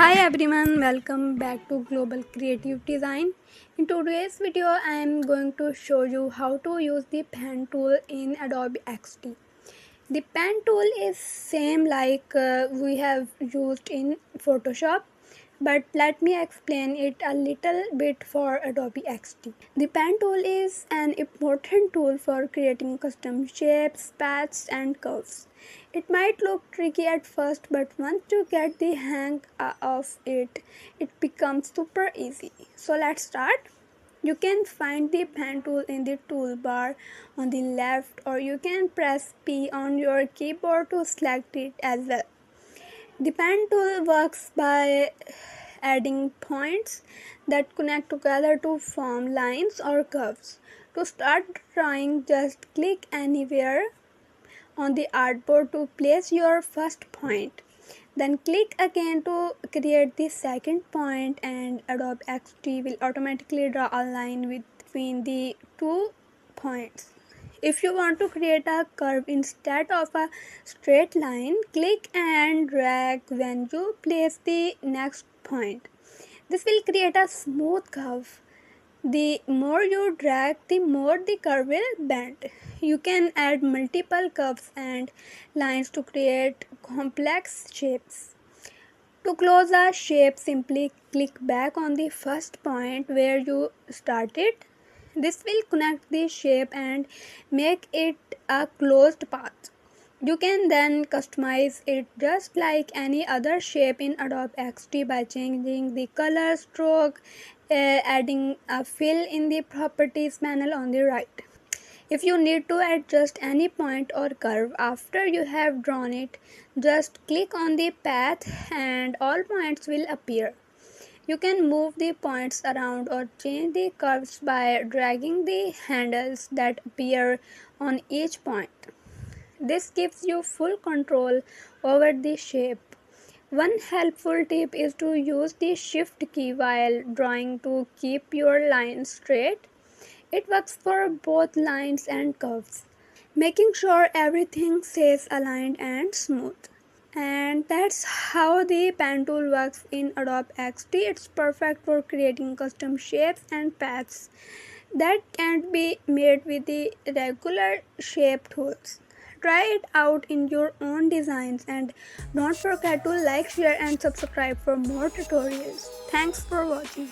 Hi everyone, welcome back to Global Creative Design. In today's video, I am going to show you how to use the pen tool in Adobe XD. The pen tool is same like we have used in Photoshop, but let me explain it a little bit for Adobe XD. The pen tool is an important tool for creating custom shapes, paths and curves. It might look tricky at first, but once you get the hang of it, it becomes super easy. So let's start. You can find the pen tool in the toolbar on the left, or you can press P on your keyboard to select it as well. The pen tool works by adding points that connect together to form lines or curves. To start drawing, just click anywhere on the artboard to place your first point. Then click again to create the second point, and Adobe XD will automatically draw a line between the two points. If you want to create a curve instead of a straight line, click and drag when you place the next point. This will create a smooth curve. The more you drag, the more the curve will bend. You can add multiple curves and lines to create complex shapes. To close a shape, simply click back on the first point where you started. This will connect the shape and make it a closed path. You can then customize it just like any other shape in Adobe XD by changing the color, stroke, adding a fill in the properties panel on the right. If you need to adjust any point or curve after you have drawn it, just click on the path and all points will appear. You can move the points around or change the curves by dragging the handles that appear on each point. This gives you full control over the shape. One helpful tip is to use the shift key while drawing to keep your line straight. It works for both lines and curves, making sure everything stays aligned and smooth. And that's how the pen tool works in Adobe XD. It's perfect for creating custom shapes and paths that can't be made with the regular shape tools. Try it out in your own designs, and don't forget to like, share and subscribe for more tutorials. Thanks for watching.